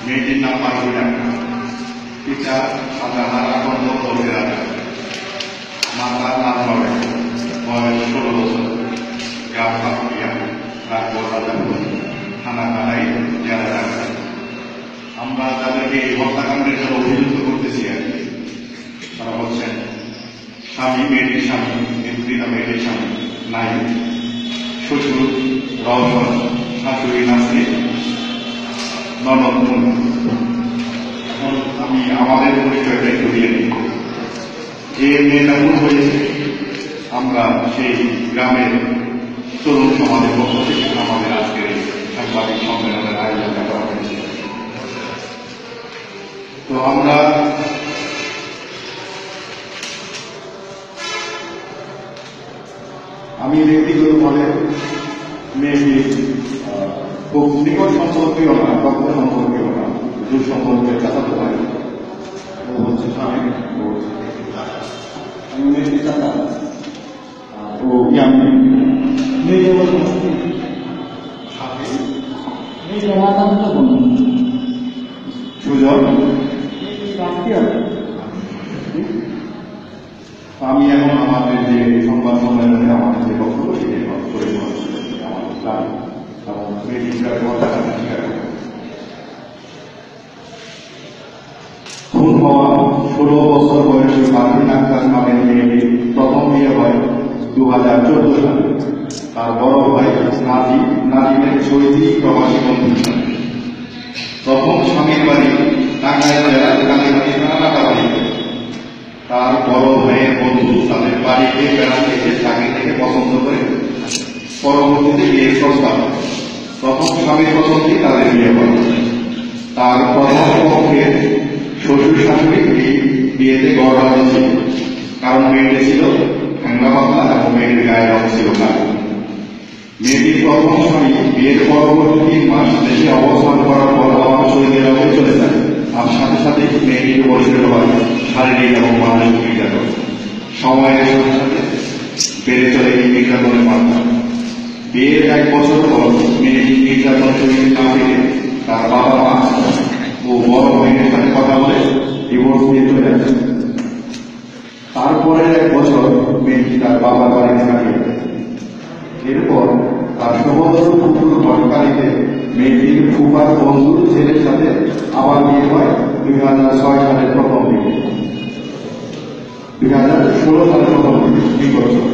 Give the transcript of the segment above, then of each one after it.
মেয়েটির নাম পারভিনা, পিতা আল্লাহর আকন্দ কবিরা, মাতা নাম হবে বয়স 16 বছর, গ্রাম পাকুড়িয়া, রাজপুর রাজাপুর, থানা কালাই, জেলা ঢাকা। আমরা তাদেরকে এই হত্যাকাণ্ডের জন্য অভিযুক্ত করতেছি আর কি। তারা হচ্ছেন স্বামী, মেয়েটির স্বামী, পিতা মেয়েটির স্বামী নাই, শ্বশুর রওশন, শাশুড়ি নাসরি, ননদ মুন্না। এখন আমি আমাদের পরিচয়টা একটু দিয়ে নিই। যে মেয়েটা ভুল হয়েছে, আমরা সেই গ্রামের তরুণ সমাজের পক্ষ থেকে আমাদের আজকের সাংবাদিক সম্মেলনের আয়োজন করা হয়েছে। তো আমরা আমি ব্যক্তিগতভাবে মেয়েটি খুব নিকট সম্পর্কীয় না, রক্ত সম্পর্কীয় না, দূর সম্পর্কের চাচাতো ভাই। ও হচ্ছে স্বামী, আমি মেয়েটি চাচা, ও ইয়ামি সুজন। আমি এখন আমাদের যে সংবাদ সম্মেলনে আমাদের যে বক্তব্য সেটি করে আমাদের প্ল্যান এবং খুন হওয়া 16 বছর বয়সী পারভিন আক্তার নামের মেয়েটি প্রথম বিয়ে হয় 2014 সালে। তার বড় ভাই নাজিমের সৌদি প্রবাসী বন্ধু। প্রথম স্বামীর বাড়ি টাঙ্গাইল জেলার কালীবাড়ি থানাবাড়িতে। তার বড় ভাইয়ের বন্ধু তাদের বাড়িতে বেড়াতে এসে তাকে থেকে পছন্দ করে পরবর্তীতে বিয়ের প্রস্তাব। প্রথম স্বামীর পছন্দেই তাদের বিয়ে হয়। তার প্রথম পক্ষের শ্বশুর শাশুড়ি বিয়েতে গড়রাজি ছিল, কারণ মেয়েটি ছিল ঠান্ডা পাতলা এবং মেয়েটির গায়ের রং ছিল কালো। মেয়েটির প্রথম স্বামী বিয়ের পরবর্তী 3 মাস দেশে অবস্থান করার পর আবার সৌদি আরবে চলে যায়। আর সাথে সাথে মেয়েটির বয়সের হয় শারীরিক এবং মানসিক নির্যাতন। সময়ের সাথে সাথে বেড়ে চলে এই নির্যাতনের মাত্রা। বিয়ের 1 বছর পর মেয়েটি নির্যাতন শরীরে না পেরে তার বাবা মা ও বড় ভাইয়ের সাথে কথা বলে ডিভোর্স দিয়ে চলে আসে। তারপরে 1 বছর মেয়েটি তার বাবার বাড়িতে কাটিয়ে দেয়। এরপর তার সহোদর পুত্র ঘটকালীতে মেয়েটির ফুফার বন্ধুর ছেলের সাথে আবার বিয়ে হয় 2006 সালের প্রথম দিকে, 2016 সালের প্রথম দিকে 2 বছর।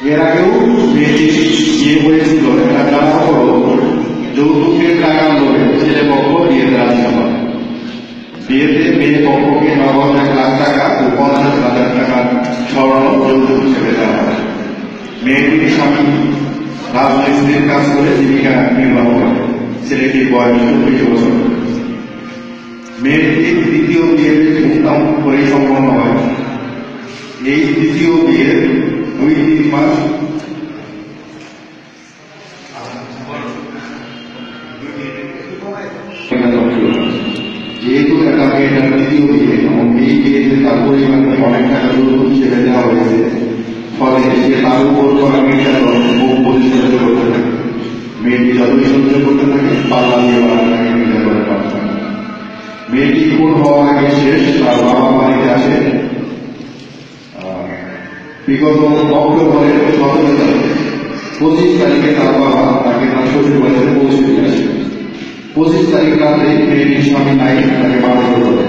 এর আগেও মেয়েটি বিয়ে হয়েছিল একটা জানা হল যৌতুকের টাকার লোভে ছেলে পক্ষ বিয়েতে রাজি হয়। বিয়েতে মেয়ে পক্ষকে নগদ 1 লাখ টাকা ও 50,000 টাকার স্বর্ণ যৌতুক হিসেবে দেওয়া হয়। মেয়েটির স্বামী রাজমিস্ত্রির কাজ করে জীবিকা নির্বাহ করে। ছেলেটির বয়স 24 বছর। মেয়েটির দ্বিতীয় বিয়ের ধুমধাম করে সম্পন্ন হয়। এই দ্বিতীয় বিয়ের 2-3 মাস যেহেতু এটা মেয়েটার দ্বিতীয় বিয়ে এবং এই বিয়েতে তার পরিবারকে অনেক টাকা যৌতুক হিসেবে দেওয়া হয়েছে, ফলে সে তার উপর করা নির্যাতন মুখ পরিষ্কার করতে থাকে। মেয়েটি যতই সহ্য করতে থাকে পাল্লা দিয়ে বাড়াতে থাকে নির্যাতনের মাত্রা। মেয়েটি খুন হওয়ার আগে শেষ তার বাবা বাড়িতে আসে বিগত অক্টোবরের 17 তারিখ 25 তারিখে তার বাবা তাকে তার শ্বশুর বাড়িতে পৌঁছে দিয়েছে। 25 তারিখ রাতে মেয়েটির স্বামী নাই তাকে মারধর করে,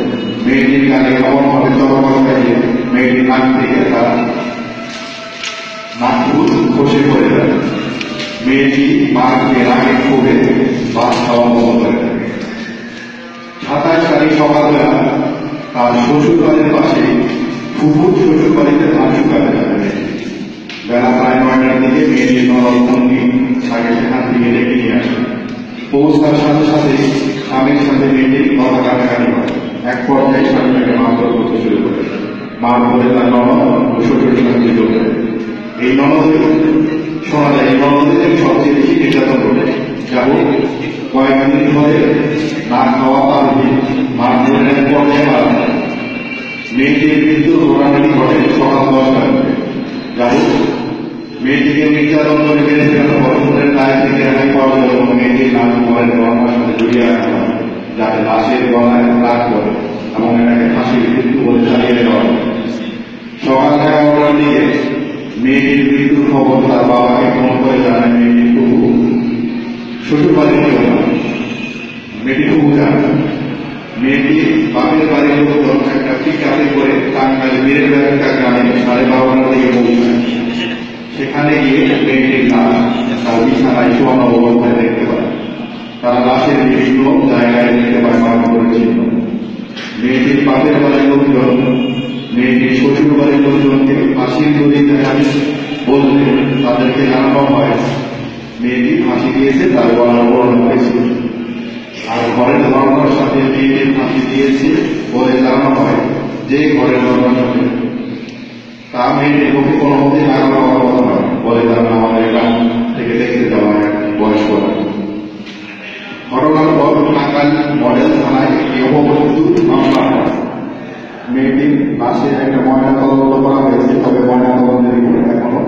মেয়েটির গালে এমনভাবে চড়াবার খাইয়ে মেয়েটির নাক থেকে তার নাকপুর খসে পড়ে যায়। মেয়েটি মাকে রাগে ক্ষোভে বাস খাওয়া বন্ধ করে থাকে। 27 তারিখ সকালবেলা তার শ্বশুর বাড়ির পাশে ফুফুর শ্বশুর বাড়িতে ধান শুকাতে যাবে। বেলা প্রায় 9টার দিকে মেয়েটির নরম ভঙ্গি তাকে সেখান থেকে ডেকে নিয়ে আসে। পৌঁছার সাথে সাথে স্বামীর সাথে মেয়েটির কথা কাটাকাটি হয়। এক পর্যায়ে স্বামী তাকে মারধর করতে শুরু করে, মার ধরে তার ননদ ও শ্বশুর শান্তি চলে। এই ননদের শোনা যায় এই ননদের সবচেয়ে বেশি নির্যাতন করে। যেমন কয়েকদিন ধরে না খাওয়া পারবে মার ধরে পর্যায়ে মারা যায়। মেয়েটির মৃত্যুর ঘটনাটি ঘটে সকাল 10টার দিকে। যাই মেয়েটিকে নির্যাতন করে বেড়ে ফেলার বছরের দায় থেকে রেহাই পাওয়া যায় এবং মেয়েটির নাম ঘরের গণনার সাথে জড়িয়ে রাখা হয়, যাতে লাশের গলায় দাগ করে এবং এটাকে ফাঁসির মৃত্যু বলে চালিয়ে দেওয়া হয়। সকাল 11টার দিকে মেয়েটির মৃত্যুর খবর তার বাবাকে ফোন করে জানায় মেয়েটির ফুফু। শ্বশুর বাড়ির কেউ না, মেয়েটি ফুফু জানে। মেয়েটির বাপের বাড়ির লোকজন একটা পিকআপে করে টাঙ্গাইল বীরের একটা গ্রামে 12:30টার দিকে পৌঁছায়। সেখানে গিয়ে মেয়েটির লাশ তার বিছানায় শোয়ানো অবস্থায় দেখতে পায়। তারা লাশের বিভিন্ন জায়গায় দেখতে পায় মারধরের চিহ্ন। মেয়েটির বাপের বাড়ির লোকজন মেয়েটির শ্বশুর বাড়ির লোকজনকে ফাঁসির দড়ি দেখাতে বললে তাদেরকে জানানো হয় মেয়েটি ফাঁসি দিয়েছে, তার গলার বর্ণ হয়েছে। আর ঘরের দরজার সাথে মেয়েটির ফাঁসি দিয়েছে বলে জানানো হয় যে ঘরের দরজার সাথে তা মেয়েটির পক্ষে কোনো মতে আগানো হওয়ার কথা নয় বলে তারা আমাদের গ্রাম থেকে দেখতে যাওয়া এক বয়স্ক। ঘটনার পর টাঙ্গাইল মডেল থানায় একটি অপমৃত্যু মামলা হয়। মেয়েটির লাশে একটা ময়না তদন্ত করা হয়েছে, তবে ময়না তদন্তের রিপোর্ট এখনো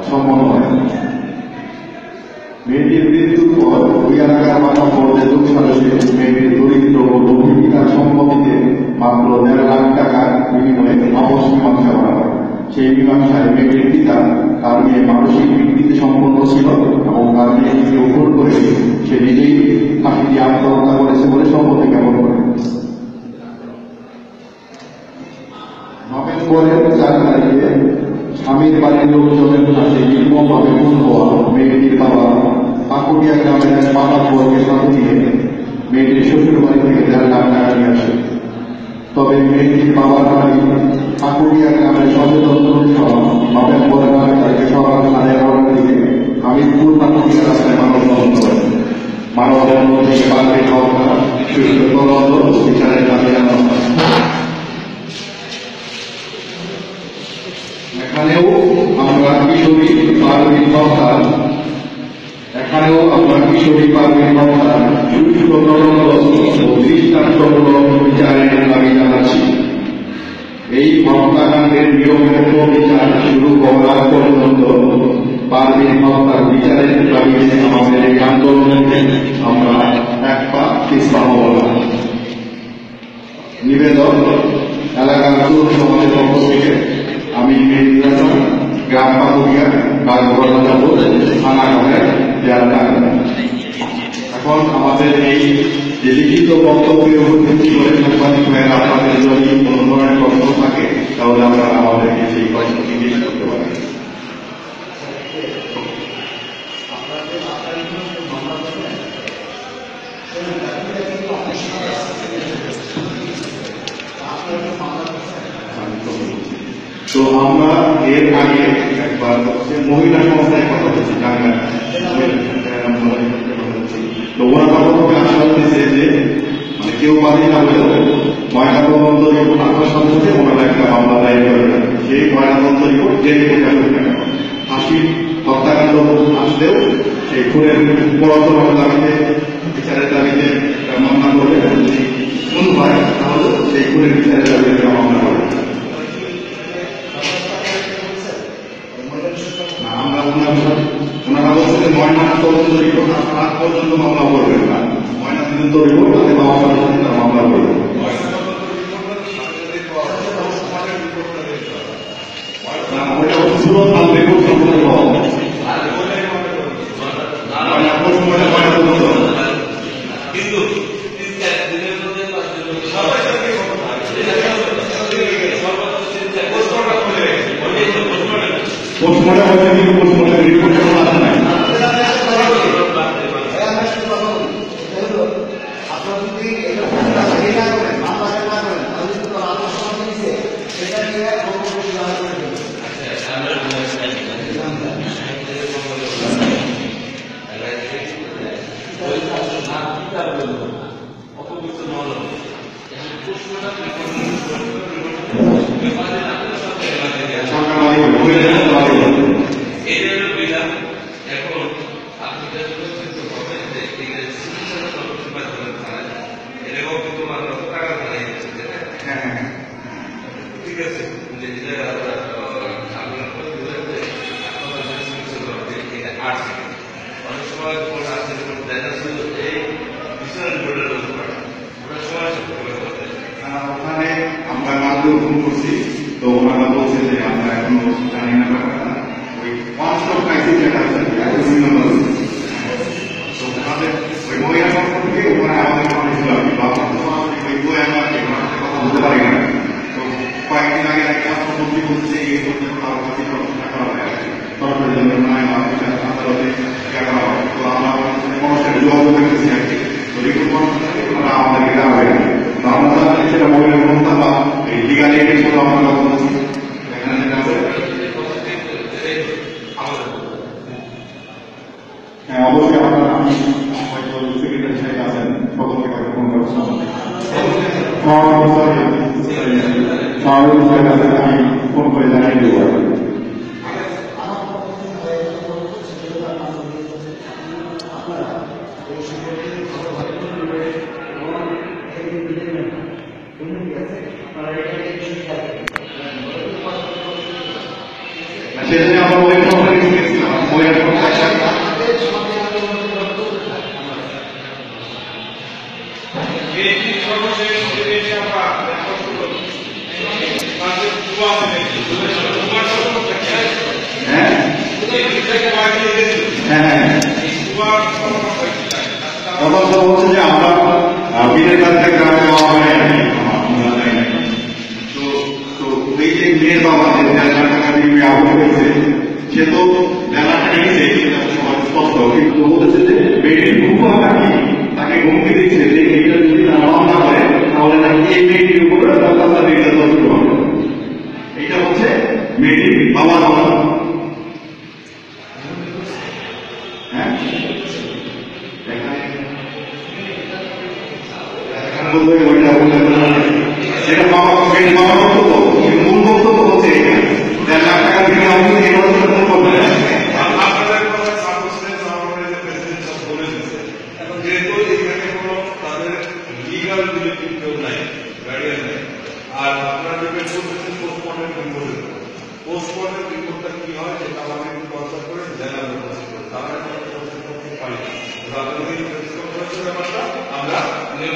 সম্পন্ন হয়নি। মেয়েটির মৃত্যুর পর ওই এলাকার মানব পর্যায়ে যোগসাজশে মেয়েটির দরিদ্র ও দুঃখী পিতার সম্পত্তিতে মাত্র 1.5 লাখ টাকার বিনিময়ে আপস মীমাংসা করা হয়। সেই মীমাংসায় মেয়েটির পিতা তার মেয়ে মানসিক বিকৃতি সম্পন্ন ছিল এবং তার মেয়েটিকে উদ্ধার করে সে নিজেই ফাঁসি দিয়ে আত্মহত্যা করেছে বলে সম্পত্তি জ্ঞাপন করে। নভেম্বরের 4 তারিখে স্বামীর বাড়ির লোকজনের কাছে নির্মমভাবে খুন হওয়া মেয়েটির বাবা পাকুড়িয়া গ্রামের এক মাতাব্বরকে সাথে নিয়ে মেয়েটির শ্বশুর বাড়ি থেকে 1.5 লাখ টাকা নিয়ে আসে। তবে মেয়েটির বাবার বাড়ি পাকুড়িয়া গ্রামের সচেতন সহ নভেম্বরের 4 তারিখে সকাল 11:30টার দিকে হামিদপুর পাকুড়িয়া রাস্তায় মানববন্ধন করে। মানববন্ধন থেকে বাঙালি হত্যা সুষ্ঠু তদন্ত বিচারের দাবি জানানো হয়। এখানেও আমরা কিশোরী পারভীন হত্যার সুষ্ঠু তদন্ত ও দৃষ্টান্তমূলক বিচারের দাবি জানাচ্ছি। এই হত্যাকাণ্ডের নিরপেক্ষ বিচার শুরু করার পর্যন্ত পারভীন হত্যার বিচারের দাবিতে আমাদের এই আন্দোলনকে আমরা এক পা পিছপা হব না। নিবেদন এলাকার তরুণ সমাজের পক্ষ থেকে আমি গ্রাম পাকুড়িয়া কাজঘটনা যাব থানা ঘরের জেলা। এখন আমাদের এই যে লিখিত বক্তব্যের উপর ভিত্তি করে সাংবাদিক ভাইয়েরা আপনাদের যদি কোনো ধরনের প্রশ্ন থাকে তাহলে আমরা আমাদেরকে সেই প্রশ্নটি জিজ্ঞেস করতে পারি। তো আমরা এর আগে একবার মহিলা সংস্থায় কথা বলছি টাঙ্গাইল, তো ওরা তখন আশ্বাস দিচ্ছে যে মানে কেউ বাদী না হলেও ময়নাতদন্ত রিপোর্ট আসার সাথে সাথে ওনারা একটা মামলা দায়ের করে। সেই ময়নাতদন্ত রিপোর্ট যে রিপোর্ট আসবে না কেন ফাঁসির হত্যাকাণ্ড আসলেও সেই খুনের পরোক্ষভাবে দাবিতে বিচারের দাবিতে মামলা করবে। যদি খুন হয় তাহলে সেই খুনের বিচারের দাবিতে মামলা করবে। ওনারা বলছে যে ময়না তদন্ত রিপোর্ট আজ পর্যন্ত মামলা করবেন না, ময়না তদন্ত রিপোর্ট তাতে পাওয়ার সাথে সাথে তারা মামলা করবেন। ওইটা সুরত থাকবে খুব সম্পূর্ণ কিন্তু পোস্টমর্টম হচ্ছে কিন্তু পোস্টমর্টম রিপোর্ট আছে না আপনার যদি এটা না করেন মামলা না করেন তাহলে কিন্তু আলোচনা সমাধান দিচ্ছে সেটা নিয়ে ঠিক আছে অনেক সময় এই ওখানে আমরা কালকেও ফোন করছি তো ওনারা বলছে যে আমরা এখনো জানি না ব্যাপারটা ওই ওয়ান স্টপ ক্রাইসিস যেটা আছে তো ওনাদের ওই মহিলা সম্পর্কে ওখানে আমাদের অনেক ছিল আর কি বা ওই বই আমার কথা বলতে পারি না তো কয়েকদিন আগে একটা সম্পত্তি বলছে এই করতে কারো কাছে টাকা হবে সরকারি জন্য নয় আদালতে টাকা হবে তো আমরা মানুষের যোগাযোগ রেখেছি আর কি তো রিপোর্ট ওনারা আমাদেরকে দেওয়া হয় তো আমরা সেটা মহিলার ক্ষমতা বা এই লিগাল এডের সাথে আমরা কথা বলছি এখানে যেটা আছে হ্যাঁ অবশ্যই আপনারা আমি হয়তো সেক্রেটারি সাহেব আছেন সকলকে হয়তো ফোন ব্যবস্থা আমি ফোন করে জানিয়ে দেবো সেটা আমরা ওই সম্পর্কে গেছিলাম ওই হচ্ছে যে আমরা বিলের কাছ থেকে দেওয়া হয় তো এই যে মেয়ের বাবা যে 1,000 টাকা দিয়ে আহত হয়েছে সে তো বেলাটা নিয়েছে স্পষ্ট কিন্তু বলতেছে যে মেয়েটির ঘুম নাকি তাকে ঘুমকে দিচ্ছে যে এইটা যদি তারা না করে তাহলে নাকি এই মেয়েটির উপরে রাস্তা দিয়ে শুরু হবে এইটা হচ্ছে মেয়েটির বাবার কথা হ্যাঁ সেটা বাবা মেয়ের বাবার বক্তব্য মূল বক্তব্য হচ্ছে 1,000 টাকা দিয়ে আমি এবার করবে আর আপনারা ডিপেন্ড করতেছেন পোস্টমর্টম রিপোর্টের পোস্টমর্টম রিপোর্টটা কি হয় সেটা আমাকে একটু কনসাল্ট করে জেলা তারা পারি না ব্যাপারটা আমরা নিয়ে